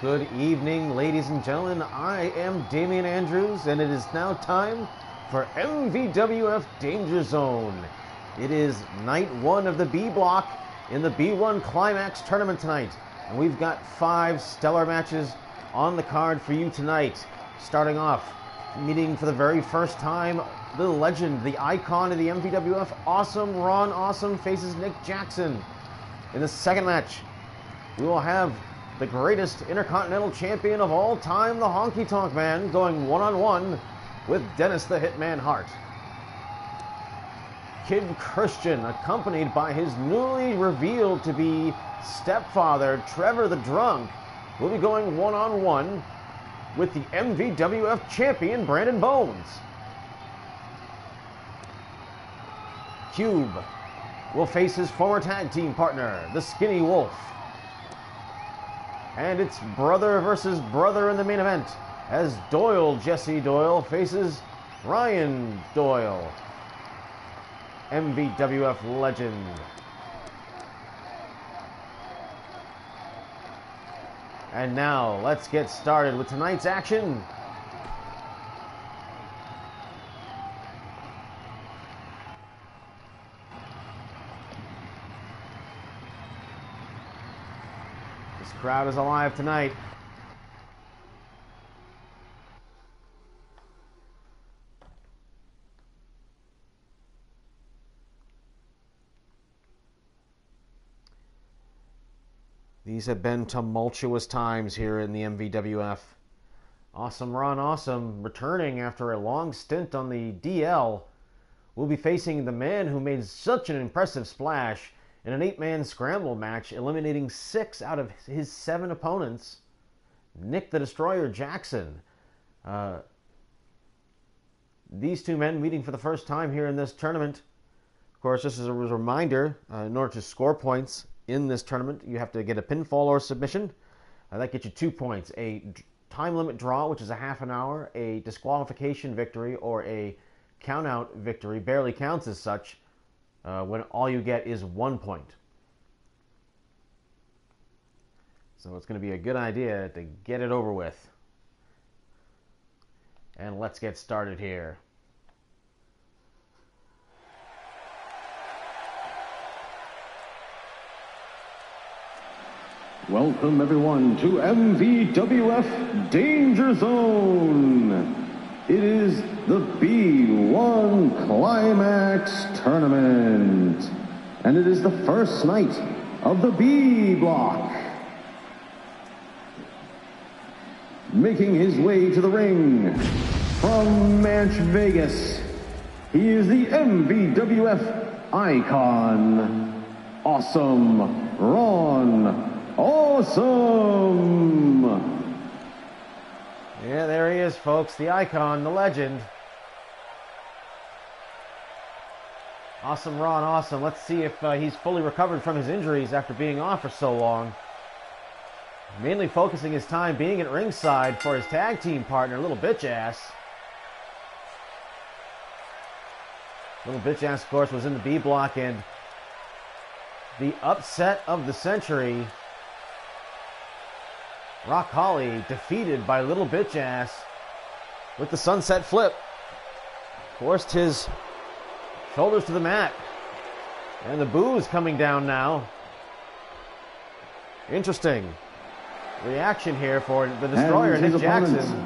Good evening, ladies and gentlemen. I am Damian Andrews, and it is now time for MVWF Danger Zone. It is night one of the B block in the B1 Climax tournament tonight, and we've got 5 stellar matches on the card for you tonight. Starting off, meeting for the very first time, the legend, the icon of the MVWF, Awesome Ron Awesome faces Nick Jackson. In the second match, we will have the greatest Intercontinental Champion of all time, the Honky Tonk Man, going one-on-one with Dennis the Hitman Hart. Kid Christian, accompanied by his newly revealed to be stepfather, Trevor the Drunk, will be going one-on-one with the MVWF Champion, Brandon Bones. Cube will face his former tag team partner, the Skinny Wolf. And it's brother versus brother in the main event, as Doyle Jesse Doyle faces Ryan Doyle, MVWF legend. And now, let's get started with tonight's action. This crowd is alive tonight. These have been tumultuous times here in the MVWF. Awesome Ron Awesome, returning after a long stint on the DL, will be facing the man who made such an impressive splash in an 8-man scramble match, eliminating 6 out of his 7 opponents, Nick the Destroyer Jackson. These two men meeting for the first time here in this tournament. Of course, just as a reminder, in order to score points in this tournament, you have to get a pinfall or submission. That gets you 2 points. A time limit draw, which is a half an hour, a disqualification victory, or a count-out victory, barely counts as such, when all you get is 1 point. So it's going to be a good idea to get it over with. And let's get started here. Welcome everyone to MVWF Danger Zone. It is the B1 Climax Tournament, and it is the first night of the B block. Making his way to the ring from Manch Vegas, he is the MVWF icon, Awesome Ron Awesome. Yeah, there he is, folks. The icon, the legend. Awesome Ron Awesome. Let's see if he's fully recovered from his injuries after being off for so long. Mainly focusing his time being at ringside for his tag team partner, Little Bitch Ass. Little Bitch Ass, of course, was in the B block, and the upset of the century, Rock Holly defeated by Little Bitch Ass with the sunset flip. Forced his shoulders to the mat. And the boos coming down now. Interesting reaction here for the Destroyer, Nick Jackson.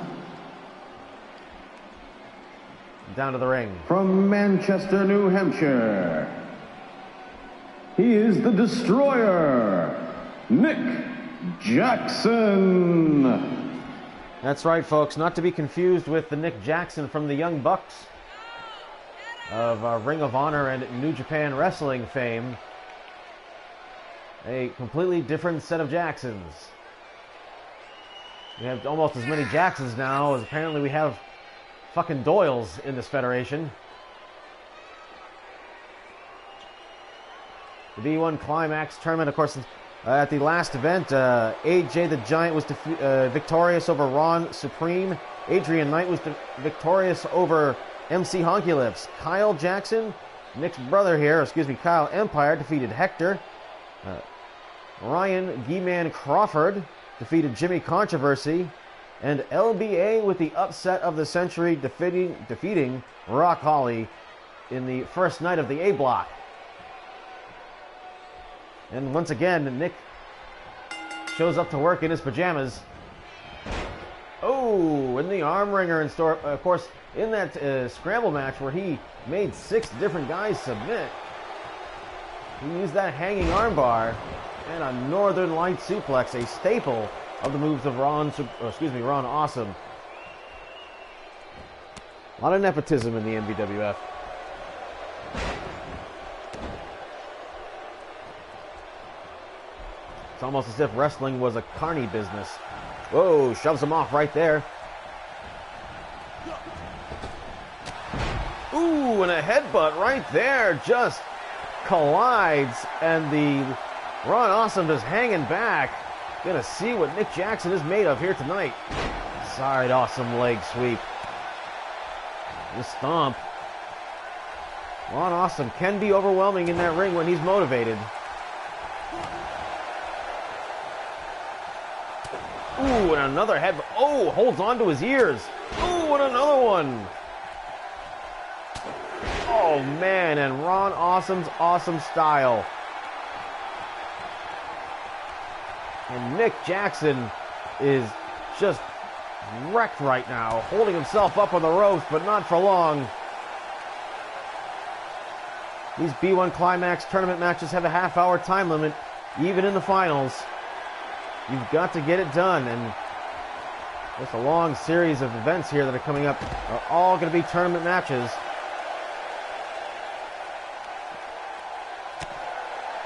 Down to the ring. From Manchester, New Hampshire, he is the Destroyer, Nick Jackson. That's right, folks. Not to be confused with the Nick Jackson from the Young Bucks of Ring of Honor and New Japan Wrestling fame. A completely different set of Jacksons. We have almost as many Jacksons now as apparently we have fucking Doyles in this federation. The B1 Climax tournament, of course, at the last event, AJ the Giant was victorious over Ron Supreme. Adrian Knight was victorious over MC Honky Lips. Kyle Jackson, Nick's brother here, Kyle Empire, defeated Hector. Ryan G-Man Crawford defeated Jimmy Controversy, and LBA with the upset of the century, defeating Rock Holly in the first night of the A block. And once again, Nick shows up to work in his pajamas. Oh, in the arm wringer, and of course, in that scramble match where he made 6 different guys submit, he used that hanging armbar and a Northern Light suplex, a staple of the moves of Ron Awesome. A lot of nepotism in the MVWF. It's almost as if wrestling was a carny business. Whoa, shoves him off right there. Ooh, and a headbutt right there just collides, and the Ron Awesome just hanging back. Gonna see what Nick Jackson is made of here tonight. Side awesome leg sweep. The stomp. Ron Awesome can be overwhelming in that ring when he's motivated. Ooh, and another head. Oh, holds on to his ears. Ooh, and another one. Oh, man, and Ron Awesome's awesome style. And Nick Jackson is just wrecked right now, holding himself up on the ropes, but not for long. These B1 Climax tournament matches have a half-hour time limit, even in the finals. You've got to get it done, and just a long series of events here that are coming up are all going to be tournament matches.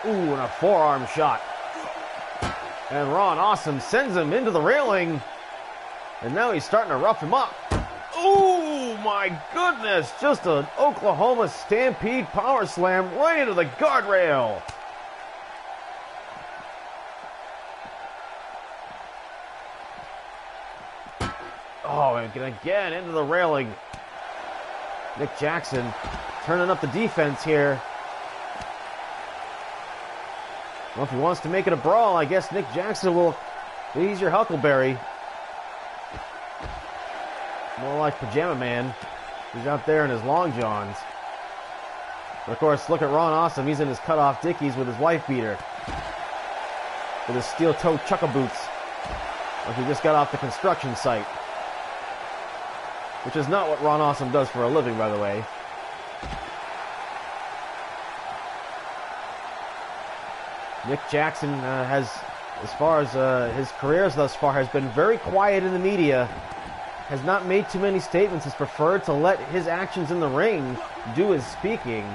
Ooh, and a forearm shot. And Ron Awesome sends him into the railing, and now he's starting to rough him up. Ooh, my goodness, just an Oklahoma Stampede power slam right into the guardrail. Oh, and again into the railing. Nick Jackson turning up the defense here. Well, if he wants to make it a brawl, I guess Nick Jackson will. He's your Huckleberry. More like Pajama Man. He's out there in his long johns. But of course, look at Ron Awesome. He's in his cut-off dickies with his wife beater. With his steel-toe chukka boots. Like he just got off the construction site. Which is not what Ron Awesome does for a living, by the way. Nick Jackson has, as far as his careers thus far, has been very quiet in the media. Has not made too many statements. Has preferred to let his actions in the ring do his speaking.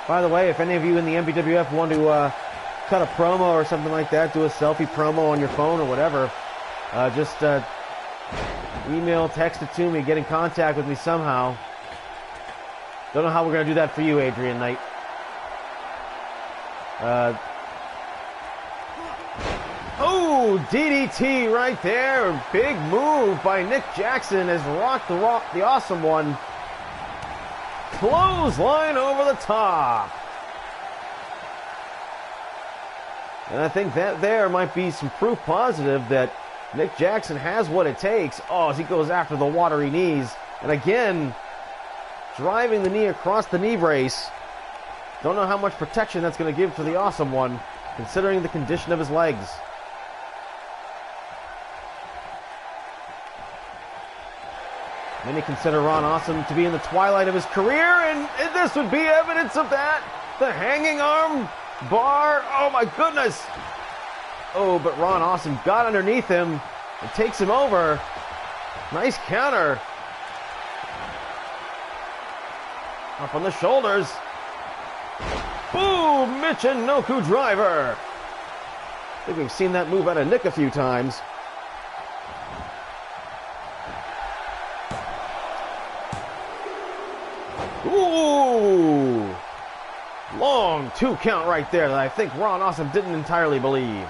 By the way, if any of you in the MVWF want to cut a promo or something like that, do a selfie promo on your phone or whatever, just email, text it to me, get in contact with me somehow. Don't know how we're going to do that for you, Adrian Knight. Oh, DDT right there. Big move by Nick Jackson as Rock the Awesome One. Clothesline over the top. And I think that there might be some proof positive that Nick Jackson has what it takes. Oh, as he goes after the watery knees. And again, driving the knee across the knee brace. Don't know how much protection that's going to give to the Awesome One, considering the condition of his legs. Many consider Ron Awesome to be in the twilight of his career, and this would be evidence of that. The hanging arm bar. Oh my goodness. Oh, but Ron Awesome got underneath him and takes him over. Nice counter. Up on the shoulders. Boom! Michinoku driver. I think we've seen that move out of Nick a few times. Ooh! Long 2 count right there that I think Ron Awesome didn't entirely believe.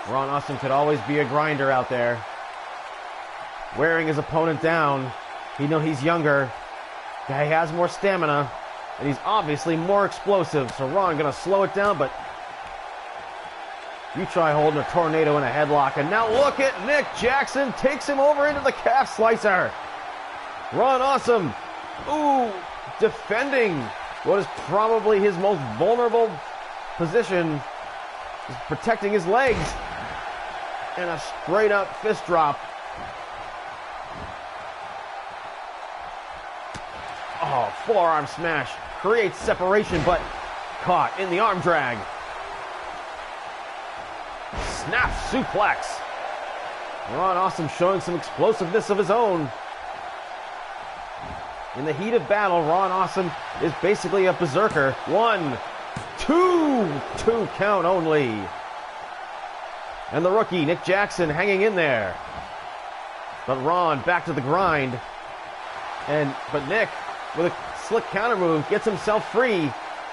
Ron Awesome could always be a grinder out there. Wearing his opponent down. He's younger. Guy has more stamina, and he's obviously more explosive. So Ron gonna slow it down, but you try holding a tornado in a headlock, and now look at Nick Jackson takes him over into the calf slicer. Ron Awesome, defending what is probably his most vulnerable position, is protecting his legs, and a straight up fist drop. Oh, forearm smash. Creates separation, but caught in the arm drag. Snap suplex. Ron Awesome showing some explosiveness of his own. In the heat of battle, Ron Awesome is basically a berserker. 1, 2 count only. And the rookie, Nick Jackson, hanging in there. But Ron back to the grind. But Nick, with a slick counter move, gets himself free.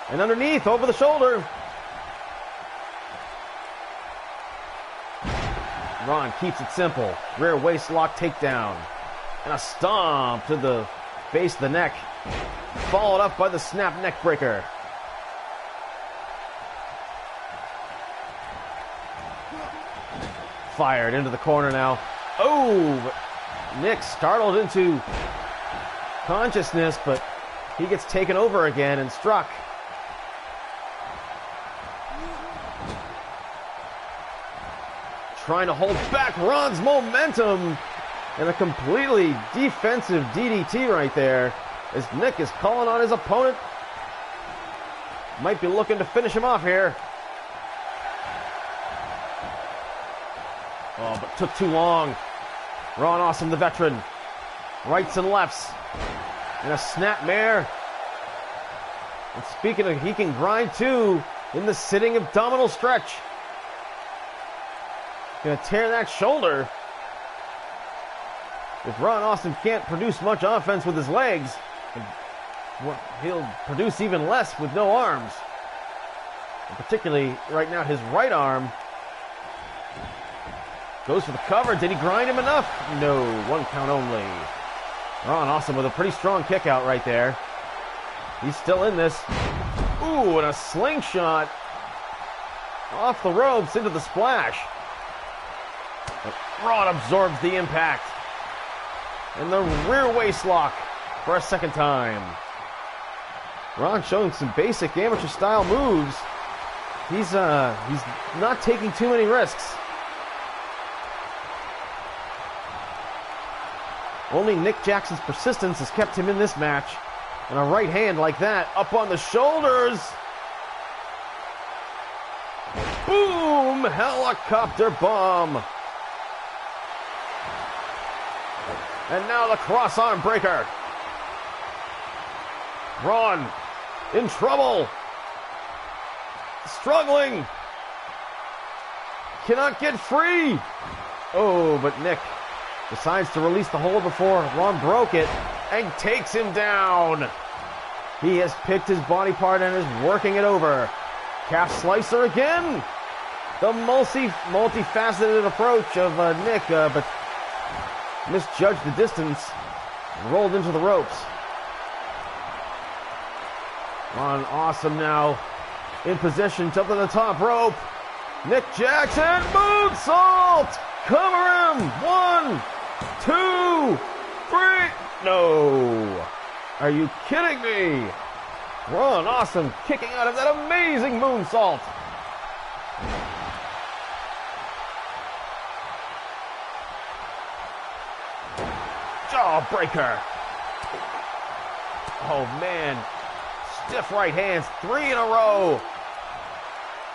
And underneath, over the shoulder. Ron keeps it simple. Rear waist lock takedown. And a stomp to the base of the neck. Followed up by the snap neck breaker. Fired into the corner now. Oh! Nick startled into consciousness, but he gets taken over again and struck. Trying to hold back Ron's momentum, and a completely defensive DDT right there as Nick is calling on his opponent. Might be looking to finish him off here. Oh, but took too long. Ron Awesome, the veteran. Rights and lefts. And a snapmare. And speaking of, he can grind too in the sitting abdominal stretch. Gonna tear that shoulder. If Ron Awesome can't produce much offense with his legs, he'll produce even less with no arms. And particularly right now, his right arm goes for the cover. Did he grind him enough? No, 1 count only. Ron Awesome with a pretty strong kick out right there. He's still in this. Ooh, and a slingshot off the ropes into the splash. But Ron absorbs the impact. And the rear waist lock for a second time. Ron showing some basic amateur style moves. He's not taking too many risks. Only Nick Jackson's persistence has kept him in this match. And a right hand like that, up on the shoulders. Boom! Helicopter bomb. And now the cross arm breaker. Ron in trouble. Struggling. Cannot get free. Oh, but Nick decides to release the hold before Ron broke it and takes him down. He has picked his body part and is working it over. Calf slicer again. The multifaceted approach of Nick, but misjudged the distance and rolled into the ropes. Ron Awesome now in position, jump to the top rope. Nick Jackson, moonsault! Cover him! 1, 2, 3. No! Are you kidding me? Ron Awesome kicking out of that amazing moonsault. Jawbreaker. Oh man. Stiff right hands, 3 in a row.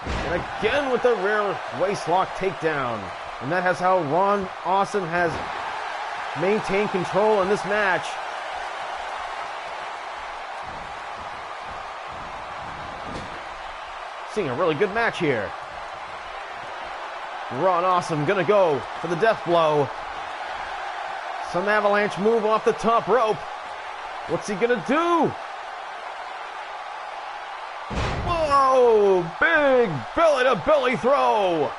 And again with the rear waist lock takedown. And that has how Ron Awesome has maintained control in this match. Seeing a really good match here. Ron Awesome gonna go for the death blow. Some avalanche move off the top rope. What's he gonna do? Whoa! Big belly-to-belly throw!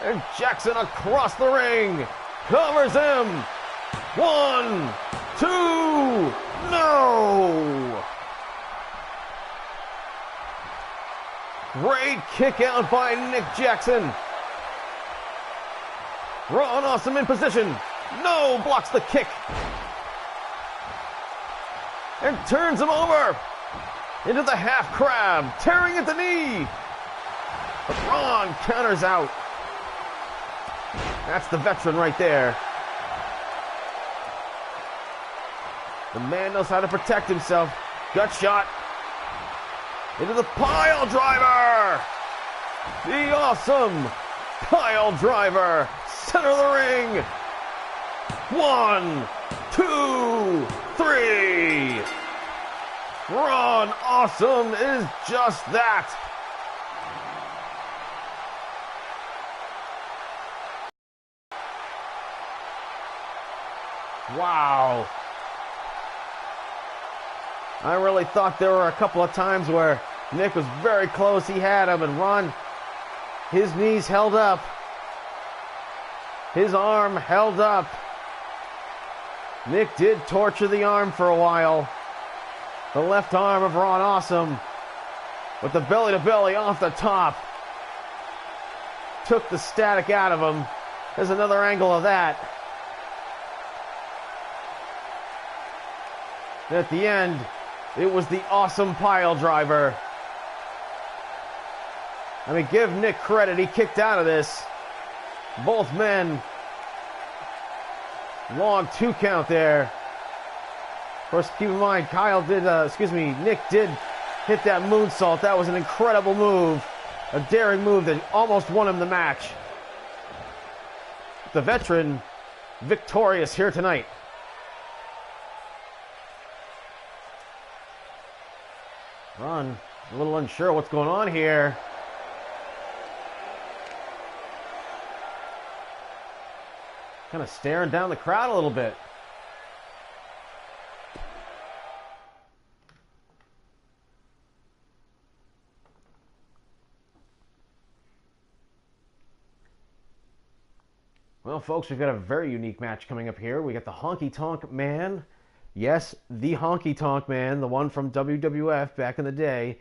And Jackson across the ring. Covers him. 1, 2. No! Great kick out by Nick Jackson. Ron Awesome in position. No, blocks the kick. And turns him over into the half crab, tearing at the knee. But Ron counters out. That's the veteran right there. The man knows how to protect himself. Gut shot. Into the pile driver. The awesome pile driver. Center of the ring. 1, 2, 3. Ron Awesome is just that. Wow. I really thought there were a couple of times where Nick was very close. He had him, and Ron, his knees held up. His arm held up. Nick did torture the arm for a while. The left arm of Ron Awesome with the belly-to-belly off the top. Took the static out of him. There's another angle of that. At the end, it was the awesome pile driver. I mean, give Nick credit. He kicked out of this. Both men. Long 2 count there. Of course, keep in mind, Nick did hit that moonsault. That was an incredible move. A daring move that almost won him the match. The veteran, victorious here tonight. Ron, a little unsure what's going on here. Kind of staring down the crowd a little bit. Well, folks, we've got a very unique match coming up here. We got the Honky Tonk Man. Yes, the Honky Tonk Man, the one from WWF back in the day,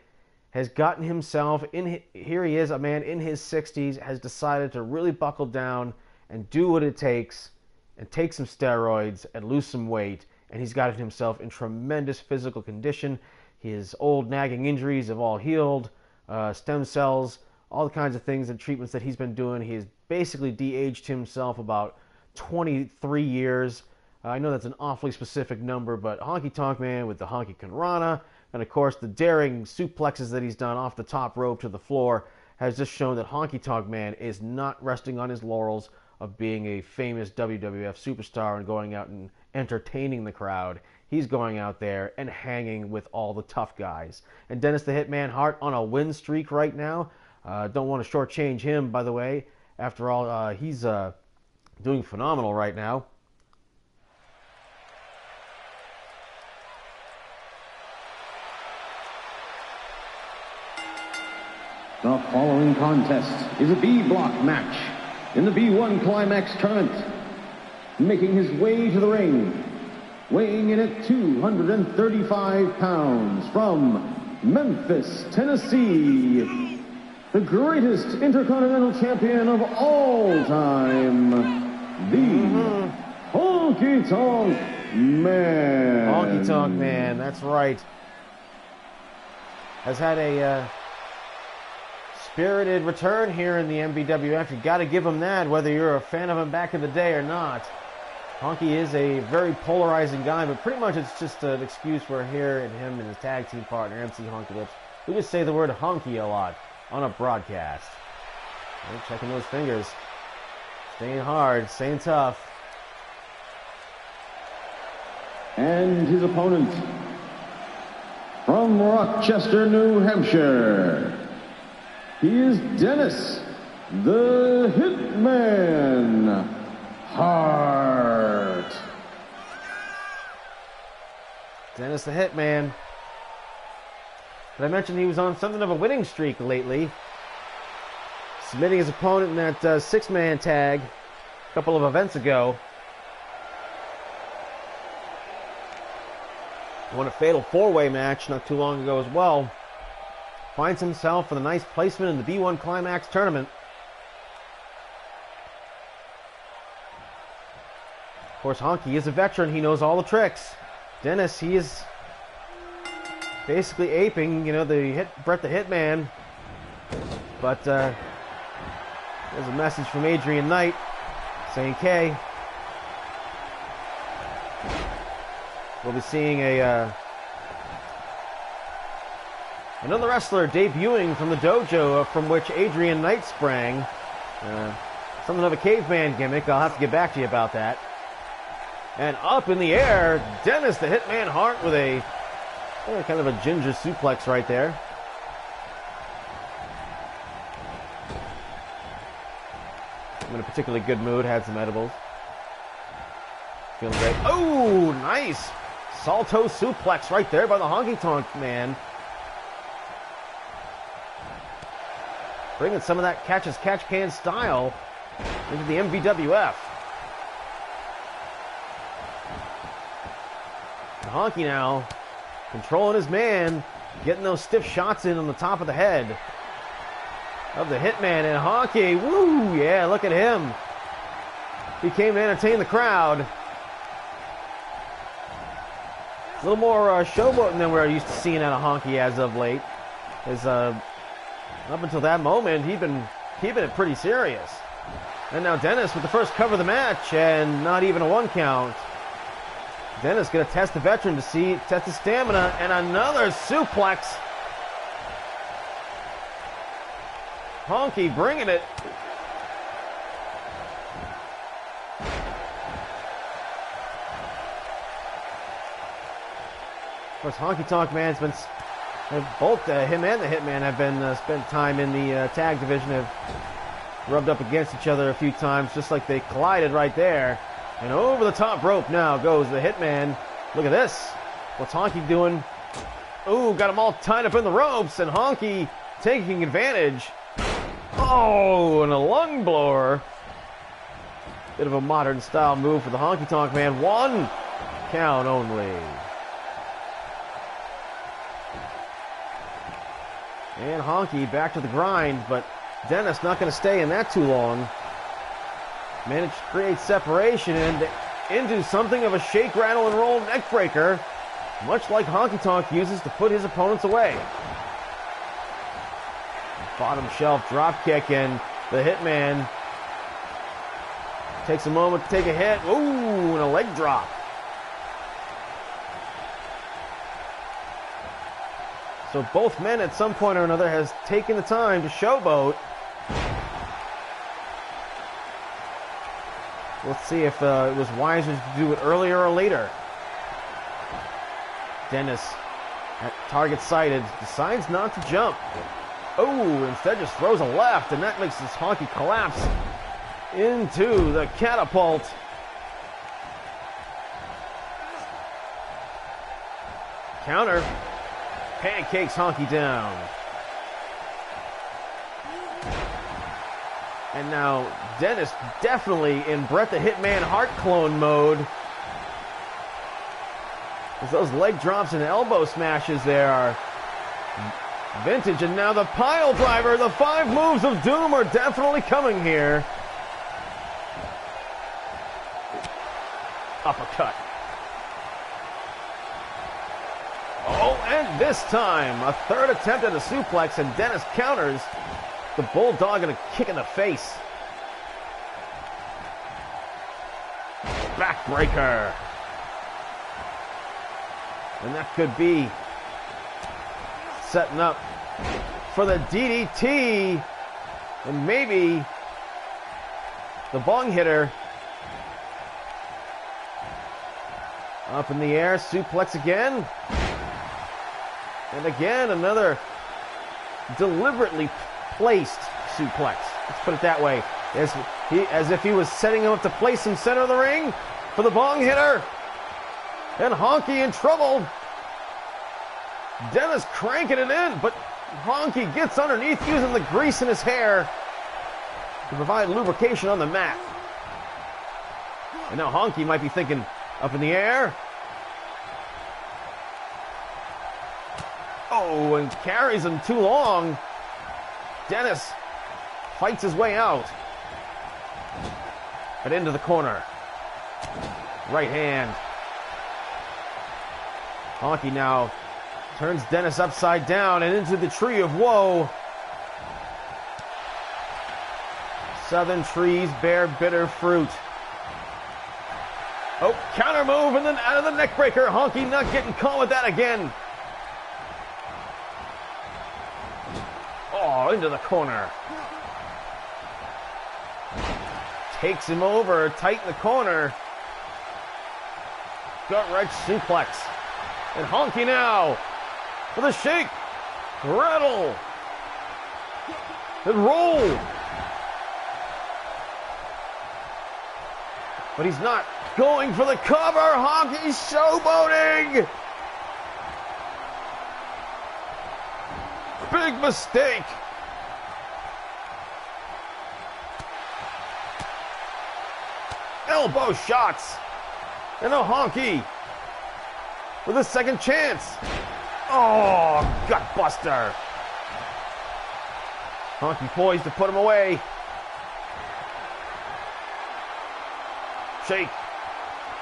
has gotten himself in. Here he is, a man in his 60s, has decided to really buckle down and do what it takes and take some steroids and lose some weight. And he's gotten himself in tremendous physical condition. His old nagging injuries have all healed, stem cells, all the kinds of things and treatments that he's been doing. He has basically de-aged himself about 23 years. I know that's an awfully specific number, but Honky Tonk Man with the Honky Conrana, and of course the daring suplexes that he's done off the top rope to the floor, has just shown that Honky Tonk Man is not resting on his laurels of being a famous WWF superstar and going out and entertaining the crowd. He's going out there and hanging with all the tough guys. And Dennis the Hitman Hart on a win streak right now. Don't want to shortchange him, by the way. After all, he's doing phenomenal right now. The following contest is a B-block match in the B1 Climax tournament. Making his way to the ring, weighing in at 235 pounds, from Memphis, Tennessee, the greatest intercontinental champion of all time, the Honky Tonk Man. Honky Tonk Man, that's right. Has had a spirited return here in the MVWF. You got to give him that, whether you're a fan of him back in the day or not. Honky is a very polarizing guy, but pretty much it's just an excuse for here and him and his tag team partner, MC Honky Lips. We just say the word honky a lot on a broadcast. Right, checking those fingers. Staying hard, staying tough. And his opponent, from Rochester, New Hampshire, he is Dennis the Hitman Hart. Dennis the Hitman. But I mentioned he was on something of a winning streak lately, submitting his opponent in that 6-man tag a couple of events ago. Won a fatal 4-way match not too long ago as well. Finds himself with a nice placement in the B1 Climax tournament. Of course, Honky is a veteran. He knows all the tricks. Dennis, he is basically aping, the Bret the Hitman. But there's a message from Adrian Knight saying, K, we'll be seeing another wrestler debuting from the dojo from which Adrian Knight sprang. Something of a caveman gimmick. I'll have to get back to you about that. And up in the air, Dennis the Hitman Hart with a kind of a ginger suplex right there. I'm in a particularly good mood. Had some edibles. Feeling great. Oh, nice! Salto suplex right there by the Honky Tonk Man. Bringing some of that catch-as-catch-can style into the MVWF. And Honky now controlling his man, getting those stiff shots in on the top of the head of the Hitman. And Honky, woo, yeah, look at him. He came to entertain the crowd. A little more showboating than we're used to seeing out of Honky as of late. Up until that moment, he'd been keeping it pretty serious. And now Dennis with the first cover of the match, and not even a 1 count. Dennis going to test the veteran to test his stamina, and another suplex. Honky bringing it. Of course, Honky Tonk Man's been, both him and the Hitman have been spent time in the tag division, have rubbed up against each other a few times, just like they collided right there. And over the top rope now goes the Hitman. Look at this. What's Honky doing? Ooh, got them all tied up in the ropes, and Honky taking advantage. Oh, and a lung blower. Bit of a modern style move for the Honky Tonk Man. 1 count only. And Honky back to the grind, but Dennis not going to stay in that too long. Managed to create separation and into something of a shake, rattle, and roll neck breaker, much like Honky Tonk uses to put his opponents away. Bottom shelf drop kick, and the Hitman takes a moment to take a hit. Ooh, and a leg drop. So both men at some point or another has taken the time to showboat. Let's see if it was wiser to do it earlier or later. Dennis, at target sighted, decides not to jump. Oh, instead just throws a left, and that makes this Honky collapse into the catapult. Counter. Pancakes Honky down. And now Dennis definitely in Bret the Hitman Hart clone mode. As those leg drops and elbow smashes there are vintage. And now the pile driver, the 5 moves of doom are definitely coming here. Uppercut. Oh, and this time, a third attempt at a suplex, and Dennis counters the Bulldog and a kick in the face. Backbreaker. And that could be setting up for the DDT. And maybe the bong hitter. Up in the air, suplex again. And again, another deliberately placed suplex. Let's put it that way. As if he was setting him up to place him center of the ring for the bong hitter. And Honky in trouble. Dennis cranking it in, but Honky gets underneath using the grease in his hair to provide lubrication on the mat. And now Honky might be thinking, up in the air. Oh, and carries him too long. Dennis fights his way out. But into the corner. Right hand. Honky now turns Dennis upside down and into the tree of woe. Southern trees bear bitter fruit. Oh, counter move and then out of the neck breaker. Honky not getting caught with that again. Oh, into the corner. Takes him over, tight in the corner. Gut wrench suplex. And Honky now with a shake, rattle, and roll. But he's not going for the cover. Honky showboating. Big mistake. Elbow shots. And a Honky with a second chance. Oh, gut buster. Honky poised to put him away. Shake.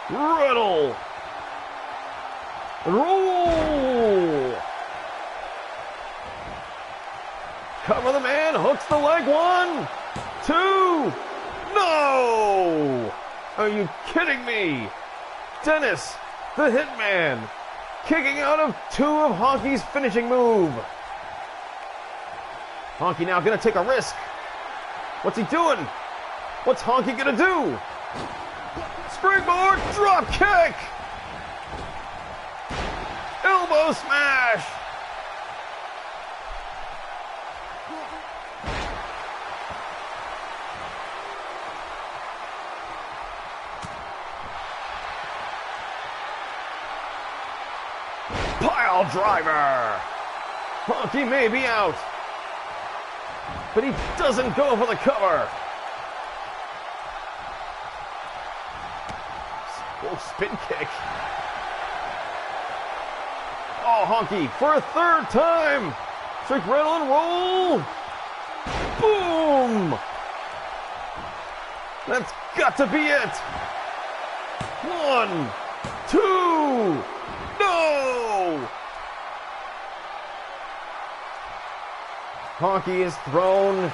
Riddle. Roll. Cover the man. Hooks the leg. 1, 2. No. Are you kidding me? Dennis, the Hitman, kicking out of 2 of Honky's finishing move. Honky now gonna take a risk. What's he doing? What's Honky gonna do? Springboard drop kick. Elbow smash. Pile driver. Honky may be out, but he doesn't go for the cover. Oh, spin kick. Oh, Honky for a 3rd time. Trick, rattle, and roll. Boom. That's got to be it. 1, 2. No! Honky has thrown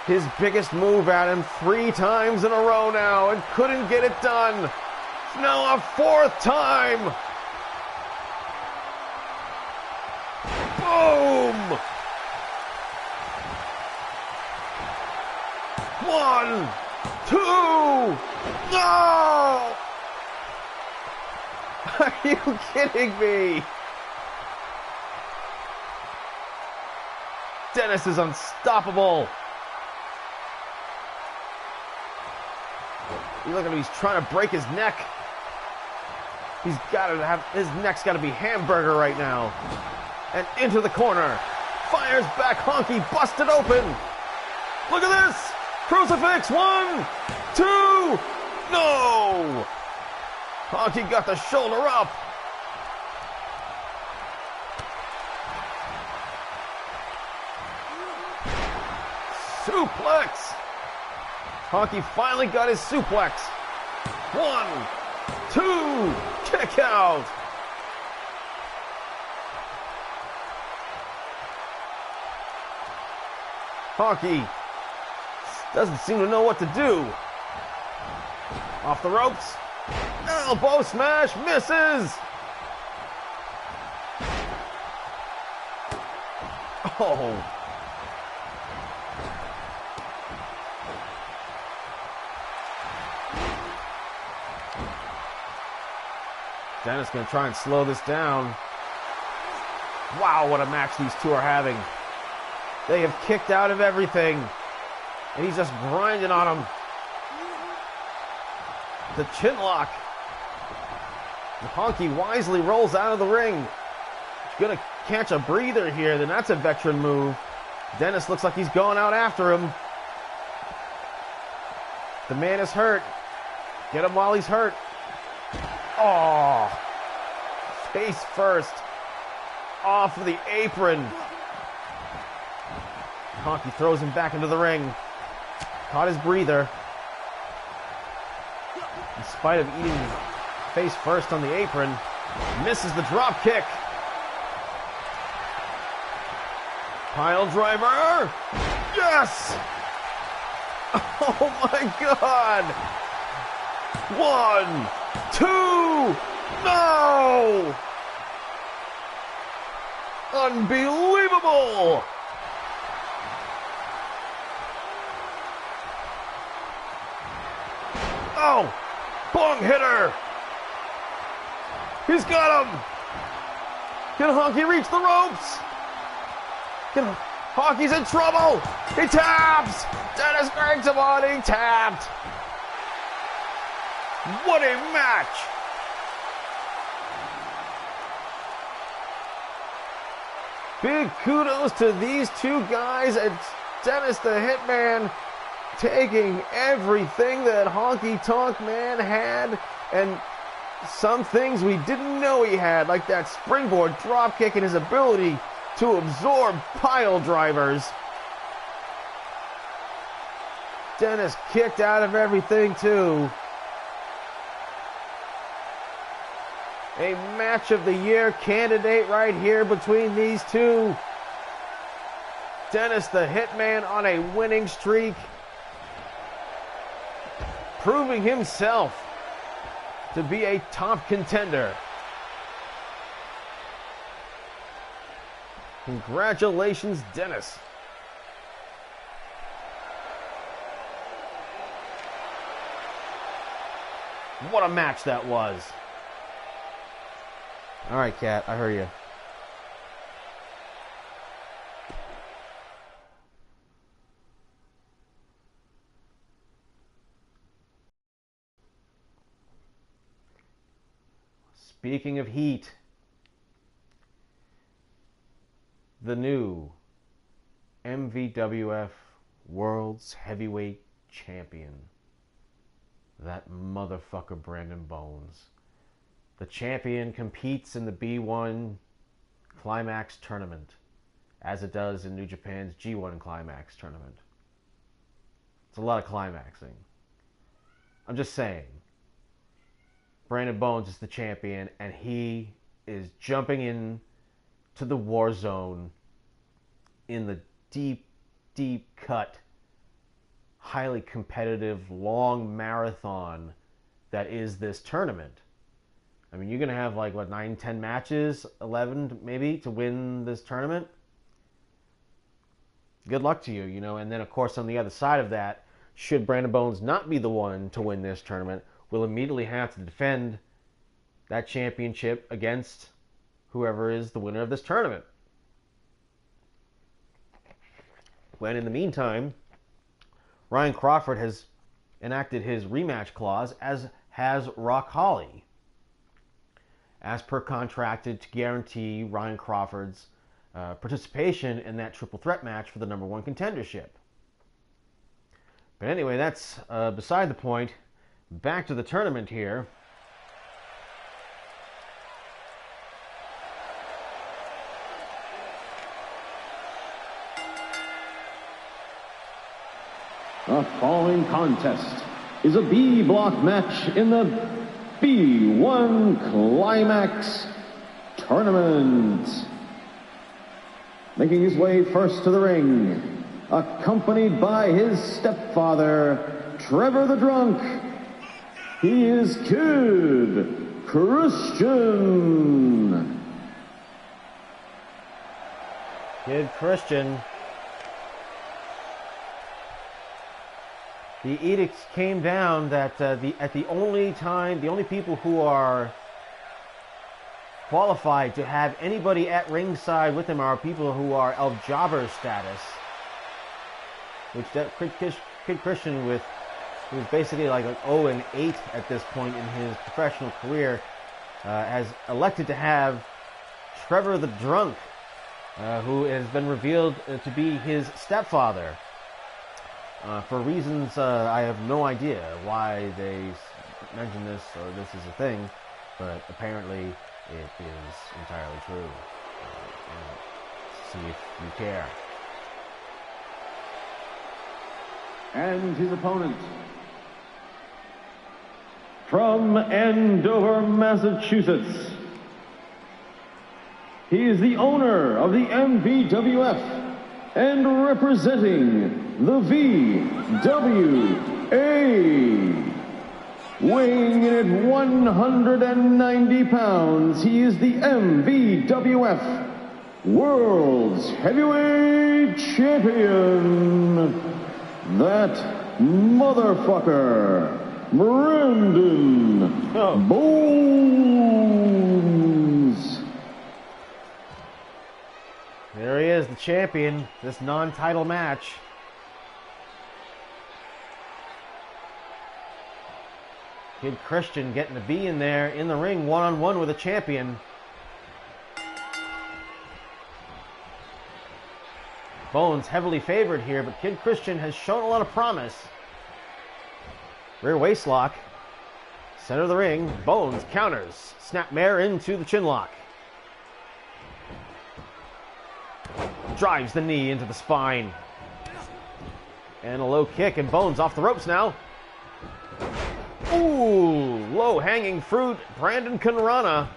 his biggest move at him 3 times in a row now and couldn't get it done. Now a 4th time. Boom! 1, 2. No! Are you kidding me? Dennis is unstoppable. You look at him, he's trying to break his neck. He's got to have, his neck's got to be hamburger right now. And into the corner. Fires back, Honky busted open. Look at this. Crucifix, 1, 2. No! Honky got the shoulder up. Suplex. Honky finally got his suplex. 1, 2. Kick out. Honky doesn't seem to know what to do. Off the ropes. Elbow smash, misses. Oh. Dennis gonna try and slow this down. Wow, what a match these two are having. They have kicked out of everything. And he's just grinding on him. The chin lock. And Honky wisely rolls out of the ring. He's gonna catch a breather here, then that's a veteran move. Dennis looks like he's going out after him. The man is hurt. Get him while he's hurt. Oh, face first. off of the apron. Honky throws him back into the ring. Caught his breather. In spite of eating face first on the apron, misses the drop kick. Pile driver. Yes! Oh my God! 1, 2, no! Unbelievable! Oh! Bong hitter! He's got him! Can Honky reach the ropes? Honky's in trouble! He taps! Dennis brings him on, he tapped! What a match! Big kudos to these two guys, and Dennis the Hitman taking everything that Honky Tonk Man had and some things we didn't know he had, like that springboard dropkick and his ability to absorb pile drivers. Dennis kicked out of everything too. A match of the year candidate right here between these two. Dennis the Hitman on a winning streak, proving himself to be a top contender. Congratulations, Dennis. What a match that was. All right, Kat, I heard you. Speaking of heat, the new MVWF World's Heavyweight Champion. That motherfucker Brandon Bones. The champion competes in the B1 Climax tournament, as it does in New Japan's G1 Climax tournament. It's a lot of climaxing. I'm just saying. Brandon Bones is the champion, and he is jumping in to the war zone in the deep, deep cut, highly competitive, long marathon that is this tournament. I mean, you're going to have like, what, 9, 10 matches, 11 maybe, to win this tournament? Good luck to you, you know. And then, of course, on the other side of that, should Brandon Bones not be the one to win this tournament, we'll immediately have to defend that championship against whoever is the winner of this tournament. When, in the meantime, Ryan Crawford has enacted his rematch clause, as has Rock Holly, as per contracted to guarantee Ryan Crawford's participation in that triple threat match for the #1 contendership. But anyway, that's beside the point. Back to the tournament here. The following contest is a B block match in the B1 Climax tournament. Making his way first to the ring, accompanied by his stepfather, Trevor the Drunk, he is Kid Christian. Kid Christian. The edicts came down that the only people who are qualified to have anybody at ringside with him are people who are of jobber status. Which that Kid Christian, who's basically like 0-8 at this point in his professional career, has elected to have Trevor the Drunk, who has been revealed to be his stepfather. For reasons I have no idea why they mention this or this is a thing, but apparently it is entirely true. see if you care. And his opponent, from Andover, Massachusetts, he is the owner of the MVWF and representing the VWA. Weighing in at 190 pounds, he is the MVWF World's Heavyweight Champion. That motherfucker, Brandon Bones. There he is, the champion, this non-title match. Kid Christian getting to be in there in the ring one-on-one with a champion. Bones heavily favored here, but Kid Christian has shown a lot of promise. Rear waist lock. Center of the ring. Bones counters. Snapmare into the chin lock. Drives the knee into the spine. And a low kick, and Bones off the ropes now. Ooh, low-hanging fruit, Brandon Conrana.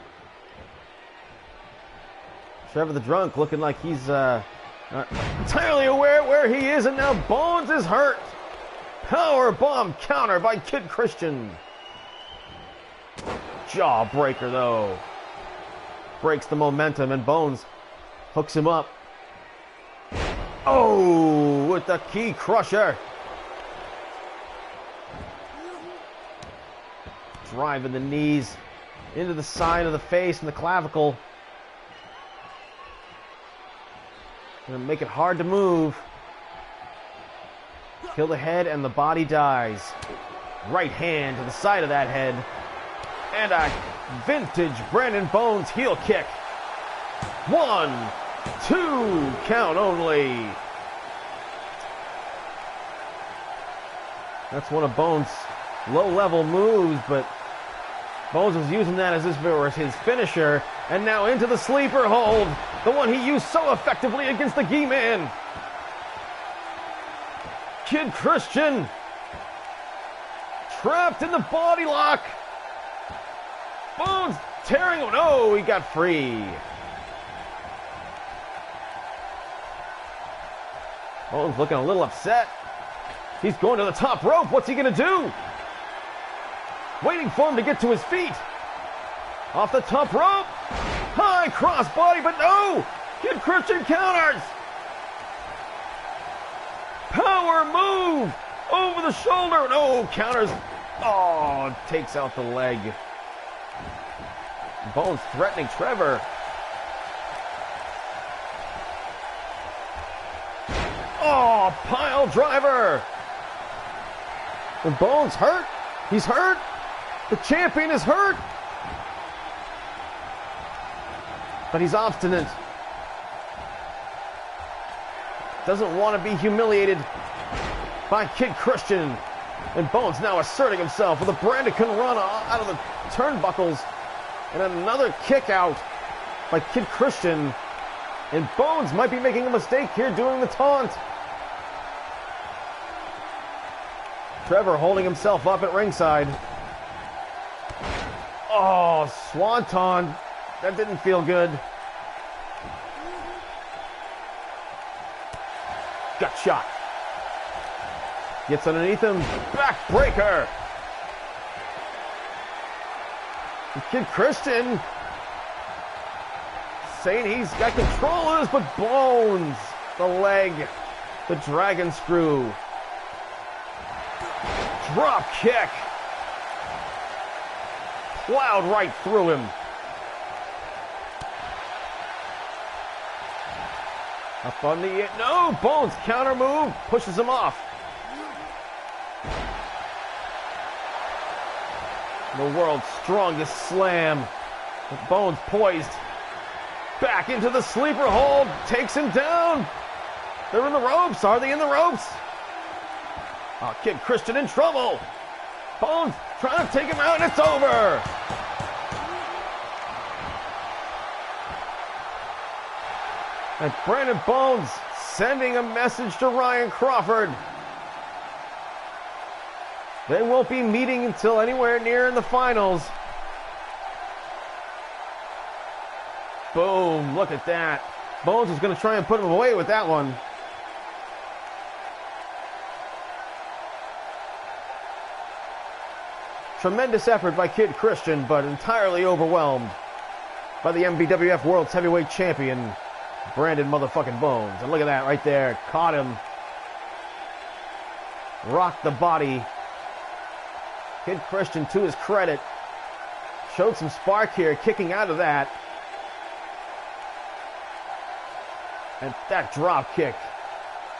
Trevor the Drunk looking like he's not entirely aware where he is, and now Bones is hurt. Power bomb counter by Kid Christian. Jawbreaker, though. Breaks the momentum, and Bones hooks him up. Oh, with the key crusher. Driving the knees into the side of the face and the clavicle. Gonna make it hard to move. Kill the head and the body dies. Right hand to the side of that head. And a vintage Brandon Bones heel kick. 1, 2, count only. That's one of Bones' low-level moves, but Bones was using that as if it were his finisher, and now into the sleeper hold, the one he used so effectively against the Gi-Man. Kid Christian trapped in the body lock. Bones tearing him. No, he got free. Bones looking a little upset. He's going to the top rope. What's he going to do? Waiting for him to get to his feet. Off the top rope. High crossbody, but no! Kid Christian counters. Power move. Over the shoulder. No, counters. Oh, takes out the leg. Bones threatening Trevor. Oh, pile driver. The Bones hurt. He's hurt. The champion is hurt. But he's obstinate. Doesn't want to be humiliated by Kid Christian. And Bones now asserting himself with a Brandon Conrana out of the turnbuckles. And another kick out by Kid Christian. And Bones might be making a mistake here doing the taunt. Trevor holding himself up at ringside. Oh, swanton. That didn't feel good. Gut shot. Gets underneath him. Backbreaker. Kid Christian saying he's got control of this, but Bones, the leg, the dragon screw. Drop kick. Plowed right through him. Up on the... No! Bones counter move. Pushes him off. The world's strongest slam. With Bones poised. Back into the sleeper hold. Takes him down. They're in the ropes. Are they in the ropes? Oh, Kid Christian in trouble. Bones trying to take him out, and it's over. And Brandon Bones sending a message to Ryan Crawford. They won't be meeting until anywhere near in the finals. Boom, look at that. Bones is going to try and put him away with that one. Tremendous effort by Kid Christian, but entirely overwhelmed by the MVWF World's Heavyweight Champion, Brandon motherfucking Bones. And look at that right there. Caught him. Rocked the body. Kid Christian, to his credit, showed some spark here, kicking out of that. And that drop kick,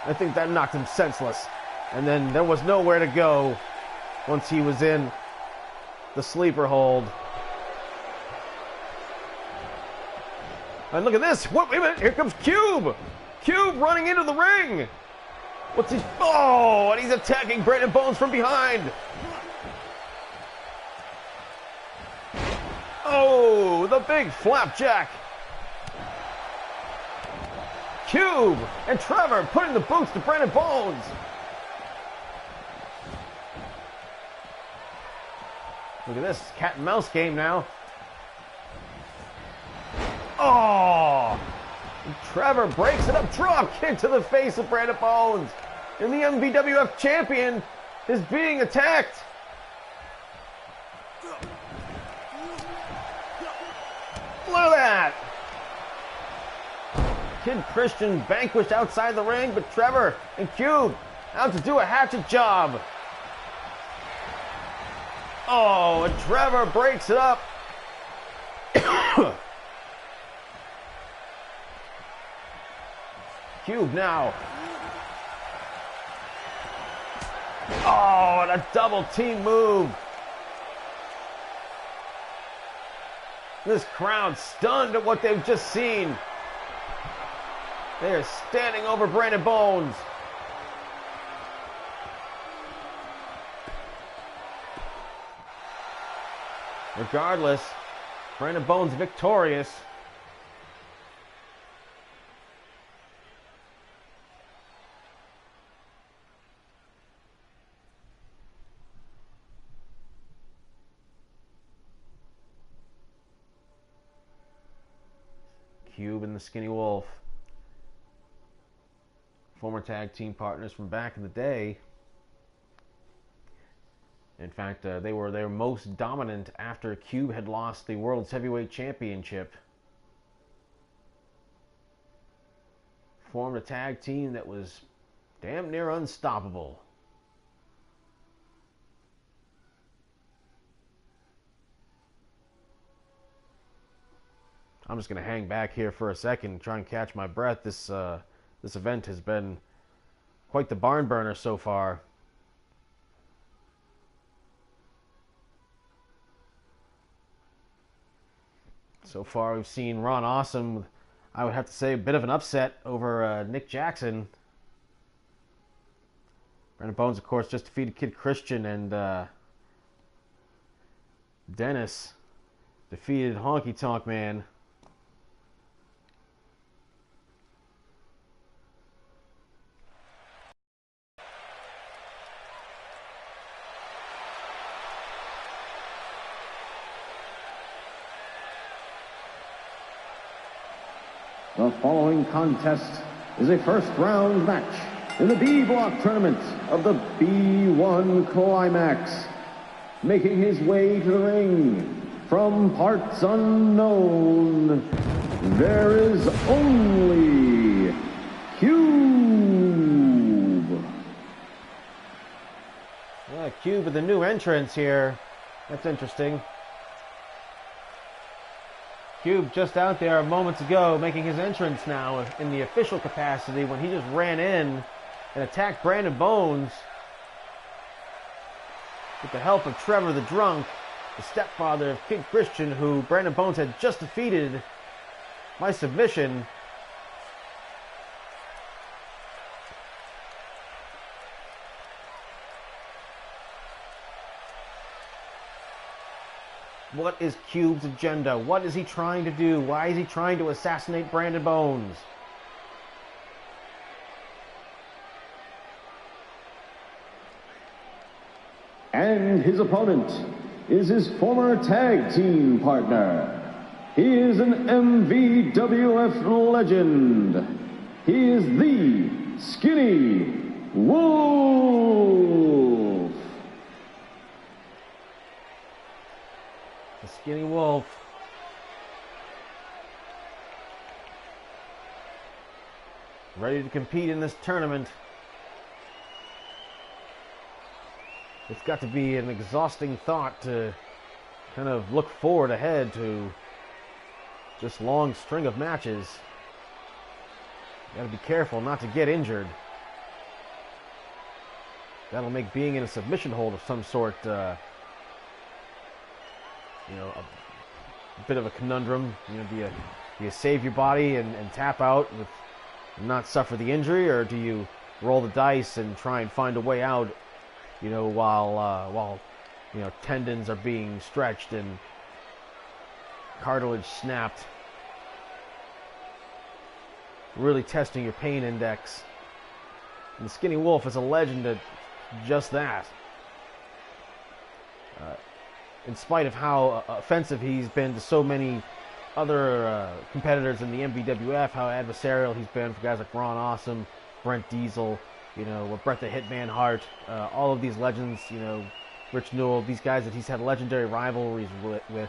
I think that knocked him senseless. And then there was nowhere to go once he was in the sleeper hold. And look at this. Wait a minute. Here comes Cube. Cube running into the ring. What's he? Oh, and he's attacking Brandon Bones from behind. Oh, the big flapjack. Cube and Trevor putting the boots to Brandon Bones. Look at this cat and mouse game now. Oh! Trevor breaks it up. Drop kick to the face of Brandon Bones. And the MVWF champion is being attacked. Look at that. Kid Christian vanquished outside the ring, but Trevor and Cube out to do a hatchet job. Oh, and Trevor breaks it up. Cube now. Oh, and a double team move. This crowd stunned at what they've just seen. They are standing over Brandon Bones. Regardless, Brandon Bones victorious. Cube and the Skinny Wolf, former tag team partners from back in the day. In fact, they were their most dominant after Cube had lost the World's Heavyweight Championship. Formed a tag team that was damn near unstoppable. I'm just going to hang back here for a second and try and catch my breath. This event has been quite the barn burner so far. So far, we've seen Ron Awesome, I would have to say, a bit of an upset over Nick Jackson. Brandon Bones, of course, just defeated Kid Christian, and Dennis defeated Honky Tonk Man. The following contest is a first-round match in the B Block tournament of the B1 Climax. Making his way to the ring from parts unknown, there is only Cube. Yeah, Cube with the new entrance here. That's interesting. Cube just out there moments ago making his entrance now in the official capacity when he just ran in and attacked Brandon Bones with the help of Trevor the Drunk, the stepfather of Kid Christian, who Brandon Bones had just defeated by submission. What is Cube's agenda? What is he trying to do? Why is he trying to assassinate Brandon Bones? And his opponent is his former tag team partner. He is an MVWF legend. He is the Skinny Wolf. The Skinny Wolf. Ready to compete in this tournament. It's got to be an exhausting thought to kind of look forward ahead to this long string of matches. You gotta be careful not to get injured. That'll make being in a submission hold of some sort, a bit of a conundrum. You know, do you save your body and tap out with not suffer the injury, or do you roll the dice and try and find a way out? You know, while tendons are being stretched and cartilage snapped. Really testing your pain index. And the Skinny Wolf is a legend at just that. In spite of how offensive he's been to so many other competitors in the MVWF, how adversarial he's been for guys like Ron Awesome, Brent Diesel, Bret the Hitman Hart, all of these legends, Rich Newell, these guys that he's had legendary rivalries with.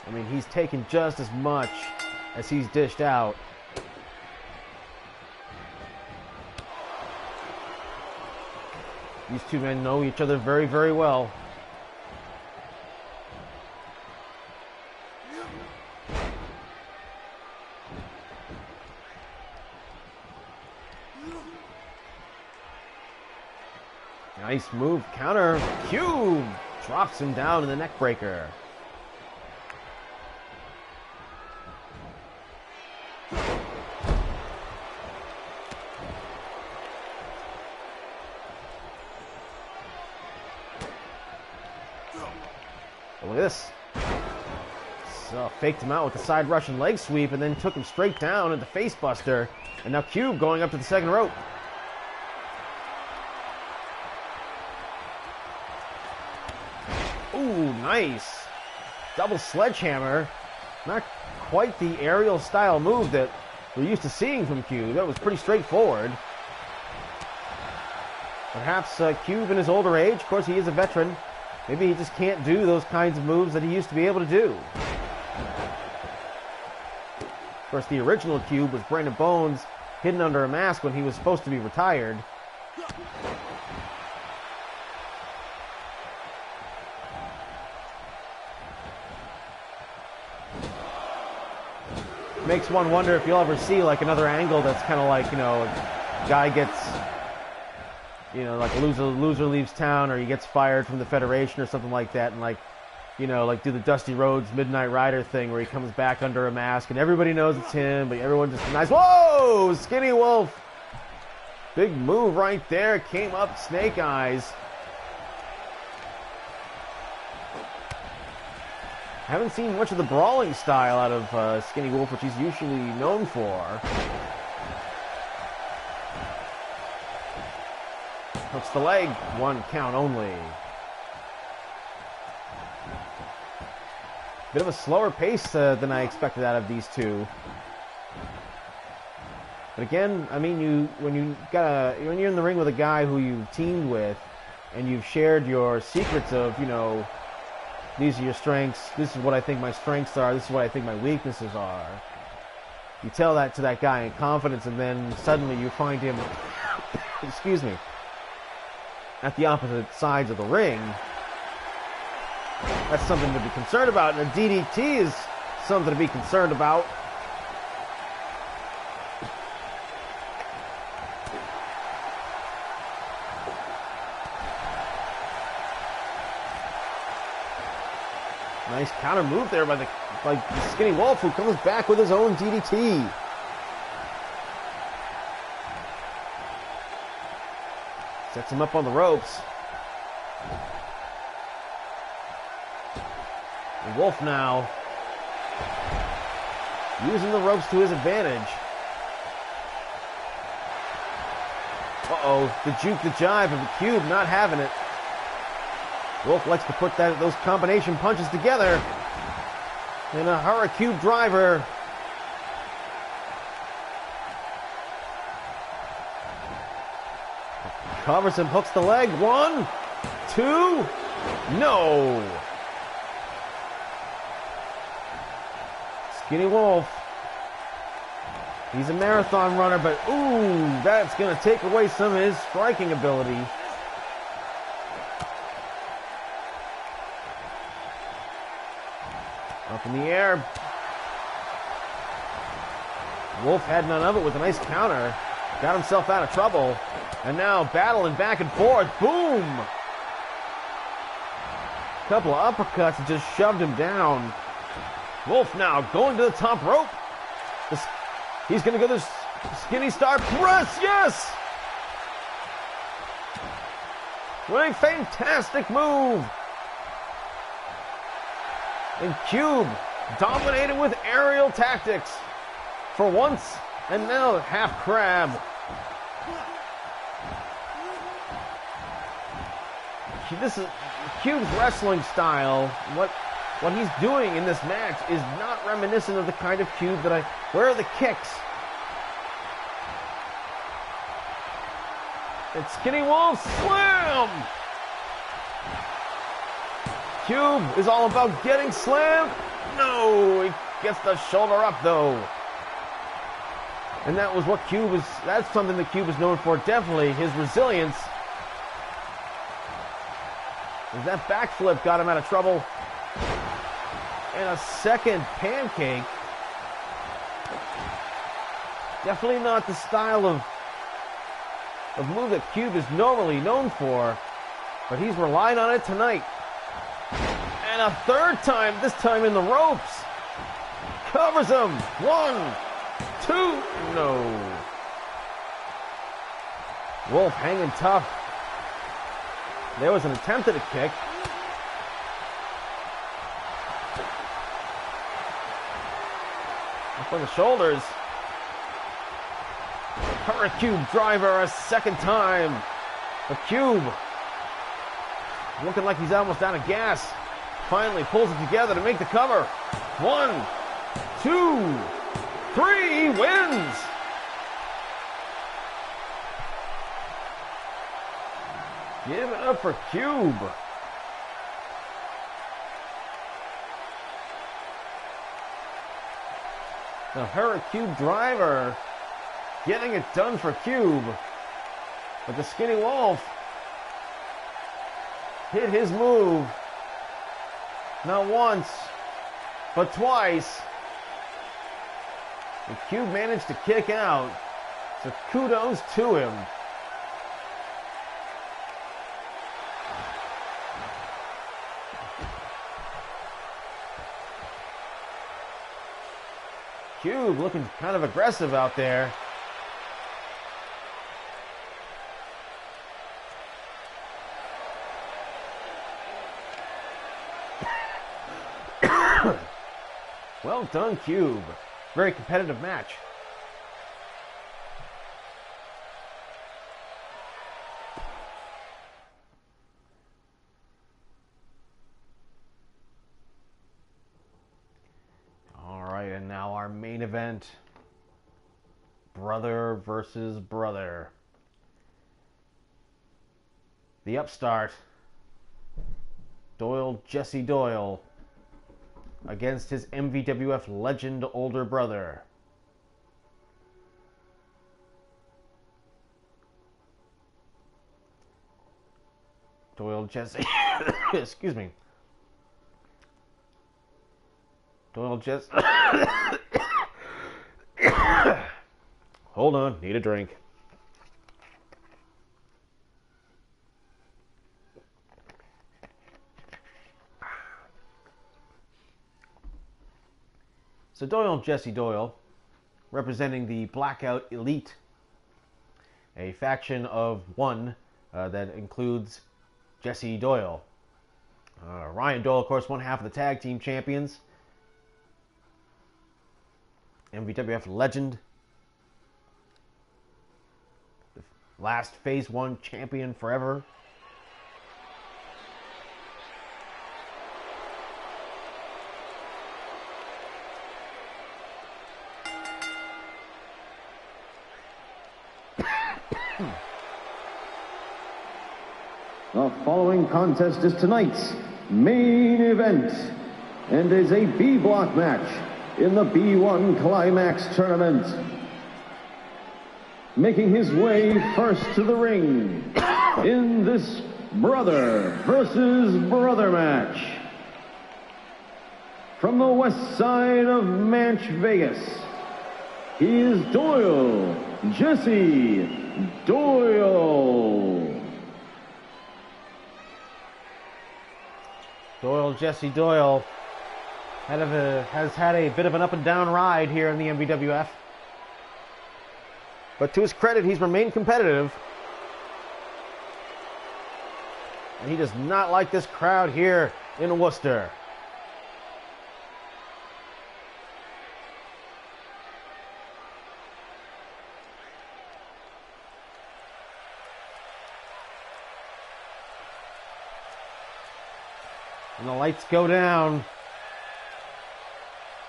I mean, he's taken just as much as he's dished out. These two men know each other very, very well. Nice move, counter, Cube drops him down in the neck breaker. Look at this. So faked him out with the side Russian leg sweep and then took him straight down into face buster. And now Cube going up to the second rope. Ooh, nice. Double sledgehammer. Not quite the aerial style move that we're used to seeing from Cube. That was pretty straightforward. Perhaps Cube in his older age, of course he is a veteran, maybe he just can't do those kinds of moves that he used to be able to do. Of course, the original Cube was Brandon Bones, hidden under a mask when he was supposed to be retired. Makes one wonder if you'll ever see like another angle that's kind of like, a guy gets, like a loser leaves town, or he gets fired from the Federation or something like that, and like do the Dusty Rhodes Midnight Rider thing where he comes back under a mask and everybody knows it's him, but everyone just nice. Whoa! Skinny Wolf! Big move right there. Came up snake eyes. Haven't seen much of the brawling style out of Skinny Wolf, which he's usually known for. Hooks the leg, 1 count only. Bit of a slower pace than I expected out of these two. But again, I mean, when you're in the ring with a guy who you've teamed with, and you've shared your secrets of, these are your strengths, this is what I think my strengths are, this is what I think my weaknesses are. You tell that to that guy in confidence, and then suddenly you find him, excuse me, at the opposite sides of the ring. That's something to be concerned about, and a DDT is something to be concerned about. Nice counter move there by the Skinny Wolf, who comes back with his own DDT. Sets him up on the ropes. The Wolf now using the ropes to his advantage. Uh-oh, the juke, the jive of the Cube not having it. Wolf likes to put those combination punches together. And a Hurricube driver. Covers him, hooks the leg. 1, 2, no. Skinny Wolf. He's a marathon runner, but ooh, that's going to take away some of his striking ability. Up in the air. Wolf had none of it with a nice counter. Got himself out of trouble. And now battling back and forth. Boom! Couple of uppercuts and just shoved him down. Wolf now going to the top rope. He's going to go this skinny star press. Yes! What a fantastic move. And Cube dominated with aerial tactics for once, and now half crab. This is Cube's wrestling style. What he's doing in this match is not reminiscent of the kind of Cube that where are the kicks? And Skinny Wolf slam! Cube is all about getting slammed. No, he gets the shoulder up though. And that was what that's something that Cube is known for, definitely, his resilience. As that backflip got him out of trouble. And a second pancake. Definitely not the style of move that Cube is normally known for, but he's relied on it tonight. And a third time, this time in the ropes. Covers him. 1, 2, no. Wolf hanging tough. There was an attempt at a kick. Up on the shoulders. Hurricube driver a second time. The Cube looking like he's almost out of gas. Finally pulls it together to make the cover. 1, 2, 3, wins. Give it up for Cube. The Hurricube driver getting it done for Cube. But the Skinny Wolf hit his move. Not once, but twice. The Cube managed to kick out. So kudos to him. Cube looking kind of aggressive out there. Well done, Cube. Very competitive match. And now our main event, brother versus brother. The upstart, Jesse Doyle, against his MVWF legend older brother. Jesse, excuse me. Jesse. Hold on, need a drink. So Jesse Doyle, representing the Blackout Elite, a faction of one that includes Jesse Doyle. Ryan Doyle, of course, one half of the tag team champions. MVWF legend. last Phase 1 champion forever. The following contest is tonight's main event and is a B block match in the B1 Climax tournament. Making his way first to the ring in this brother versus brother match. From the west side of Manch, Vegas, he is Doyle, Jesse Doyle. Jesse Doyle has had a bit of an up and down ride here in the MVWF. But to his credit, he's remained competitive. And he does not like this crowd here in Worcester. And the lights go down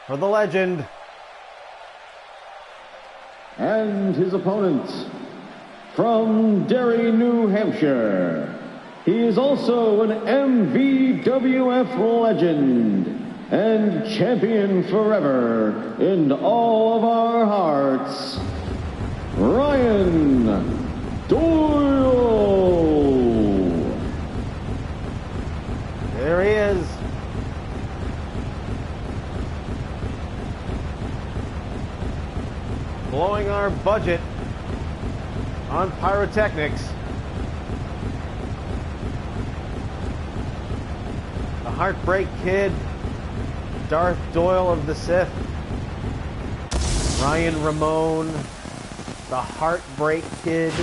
for the legend. And his opponent from Derry, New Hampshire. He is also an MVWF legend and champion forever in all of our hearts, Ryan Doyle. There he is. Blowing our budget on pyrotechnics. The Heartbreak Kid, Darth Doyle of the Sith, Ryan Ramon, the Heartbreak Kid,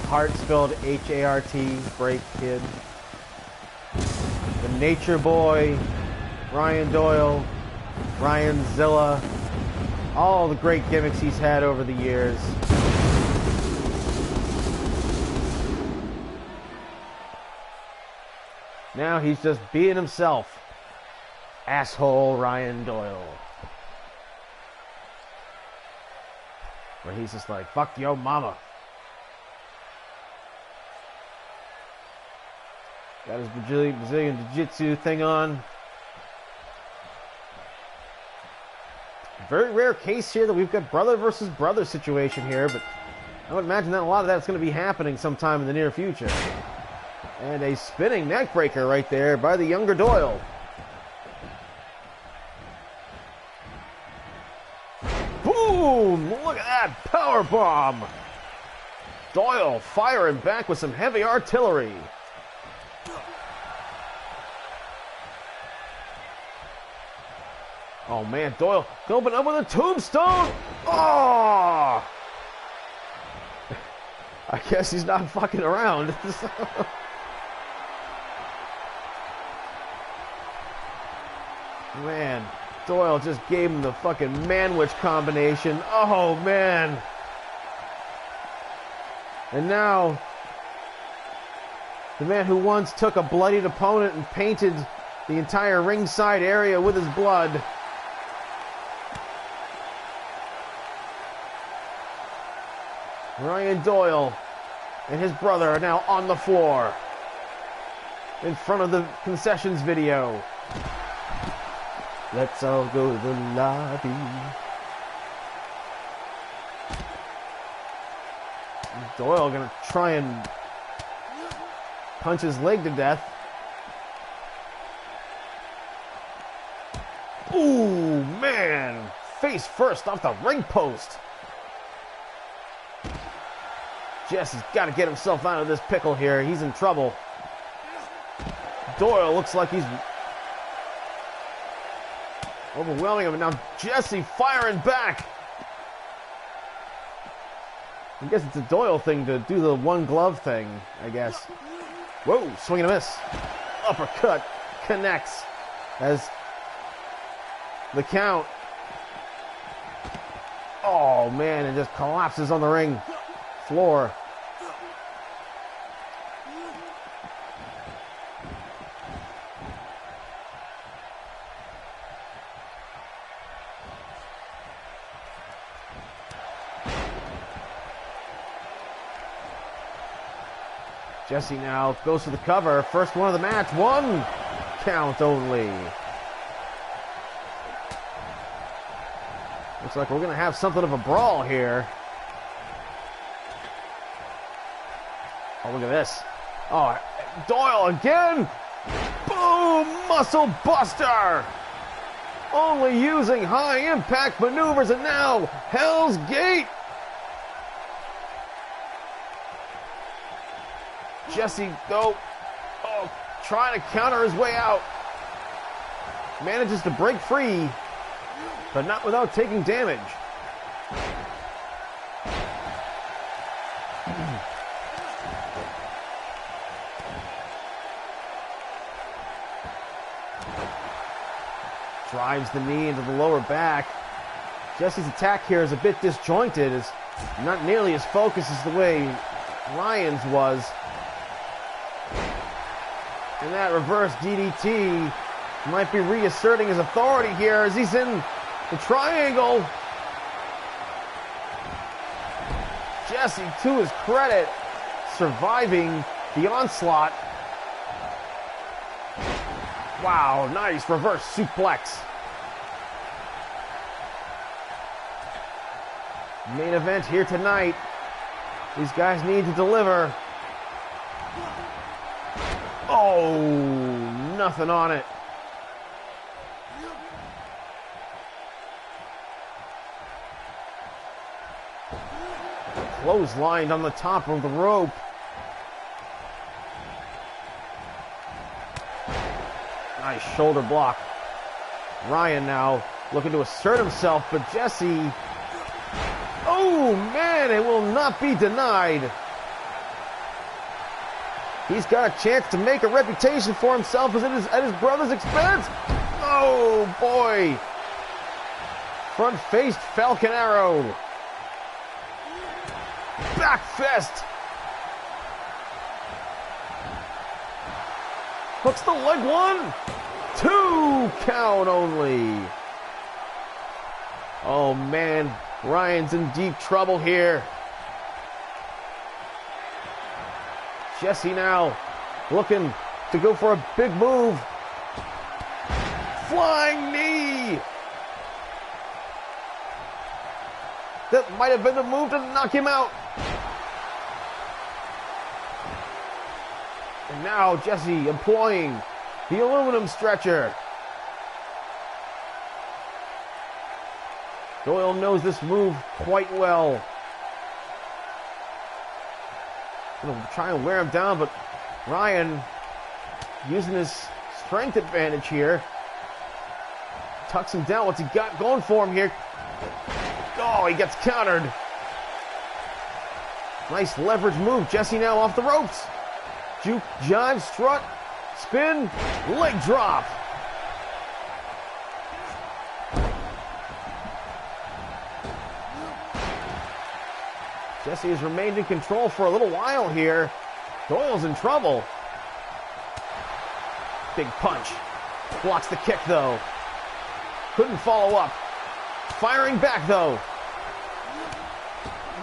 heart spelled H-A-R-T, Break Kid, the Nature Boy, Ryan Doyle, Ryan Zilla, all the great gimmicks he's had over the years. Now he's just being himself. Asshole Ryan Doyle. Where he's just like, fuck yo mama. Got his Brazilian Jiu-Jitsu thing on. Very rare case here that we've got brother versus brother situation here, but I would imagine that a lot of that's going to be happening sometime in the near future. And a spinning neck breaker right there by the younger Doyle. Boom! Look at that power bomb. Doyle firing back with some heavy artillery. Oh man, Doyle open up with a tombstone. Oh! I guess he's not fucking around. Man, Doyle just gave him the fucking manwich combination. Oh man. And now, the man who once took a bloodied opponent and painted the entire ringside area with his blood. Ryan Doyle and his brother are now on the floor in front of the concessions video. Let's all go to the lobby. Doyle gonna try and punch his leg to death. Ooh, man. Face first off the ring post. Jesse's got to get himself out of this pickle here. He's in trouble. Doyle looks like he's overwhelming him. And now Jesse firing back. I guess it's a Doyle thing to do the one glove thing, I guess. Whoa, swing and a miss. Uppercut connects as the count. Oh man, it just collapses on the ring floor. Jesse now goes for the cover. First one of the match. 1 count only. Looks like we're going to have something of a brawl here. Oh, look at this. Oh, Doyle again. Boom! Muscle buster. Only using high impact maneuvers, and now Hell's Gate. Jesse, though, trying to counter his way out. Manages to break free, but not without taking damage. Drives the knee into the lower back. Jesse's attack here is a bit disjointed. It's not nearly as focused as the way Ryan's was. And that reverse DDT might be reasserting his authority here as he's in the triangle. Jesse, to his credit, surviving the onslaught. Wow, nice reverse suplex. Main event here tonight. These guys need to deliver. Oh, nothing on it. Clotheslined on the top of the rope. Nice shoulder block. Ryan now looking to assert himself, but Jesse, oh man, it will not be denied. He's got a chance to make a reputation for himself at his brother's expense. Oh boy. Front-faced Falcon Arrow. Back fist. Hooks the leg. 1, 2 count only. Oh man, Ryan's in deep trouble here. Jesse now looking to go for a big move. Flying knee. That might have been the move to knock him out. And now Jesse employing the aluminum stretcher. Doyle knows this move quite well. Gonna try and wear him down, but Ryan using his strength advantage here. Tucks him down. What's he got going for him here? Oh, he gets countered. Nice leverage move. Jesse now off the ropes. Juke, jive, strut, spin, leg drop. Jesse has remained in control for a little while here. Doyle's in trouble. Big punch. Blocks the kick, though. Couldn't follow up. Firing back, though.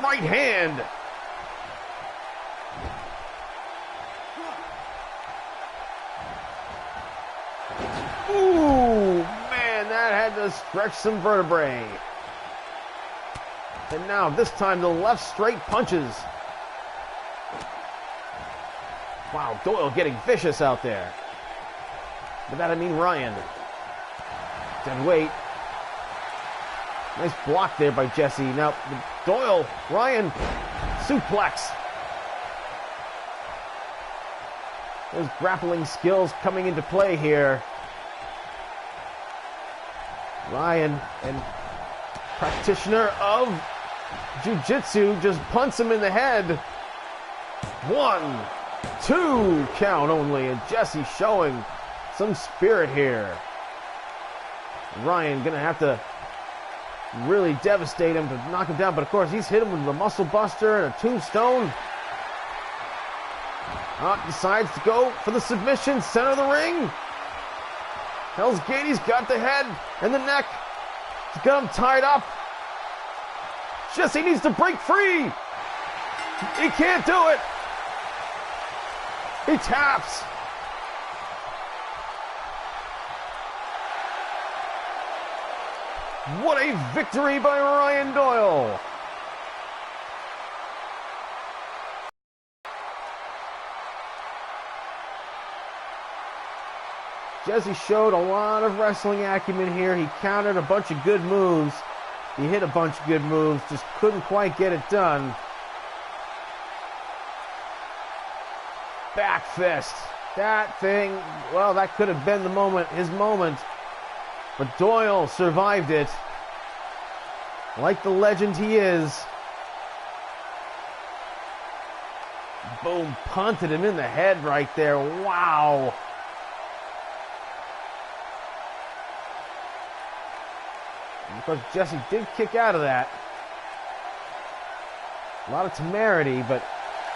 Right hand. Ooh, man, that had to stretch some vertebrae. And now, this time, the left straight punches. Wow, Doyle getting vicious out there. But that, I mean Ryan. Dead weight. Nice block there by Jesse. Now, Doyle, Ryan, suplex. Those grappling skills coming into play here. Ryan, and practitioner of jiu-jitsu, just punts him in the head. 1, 2 count only, and Jesse showing some spirit here. Ryan gonna have to really devastate him to knock him down, but of course he's hit him with the muscle buster and a tombstone. Decides to go for the submission, center of the ring. Hell's Gate, he's got the head and the neck. He's got him tied up. Jesse needs to break free. He can't do it. He taps. What a victory by Ryan Doyle. Jesse showed a lot of wrestling acumen here. He countered a bunch of good moves. He hit a bunch of good moves, just couldn't quite get it done. Back fist. That thing, well, that could have been the moment, his moment. But Doyle survived it. Like the legend he is. Boom, punted him in the head right there. Wow. And of course, Jesse did kick out of that. A lot of temerity, but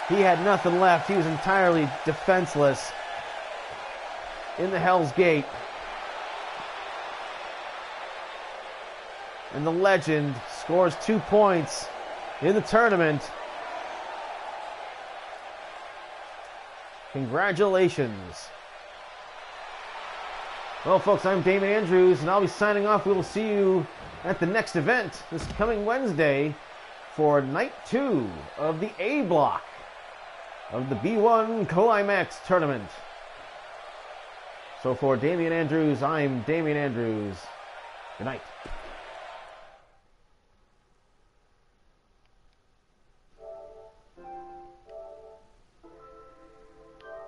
he had nothing left. He was entirely defenseless in the Hell's Gate. And the legend scores 2 points in the tournament. Congratulations. Well, folks, I'm Damon Andrews, and I'll be signing off. We will see you at the next event this coming Wednesday for Night 2 of the A block of the B1 Climax tournament. So for Damian Andrews, I'm Damian Andrews. Good night.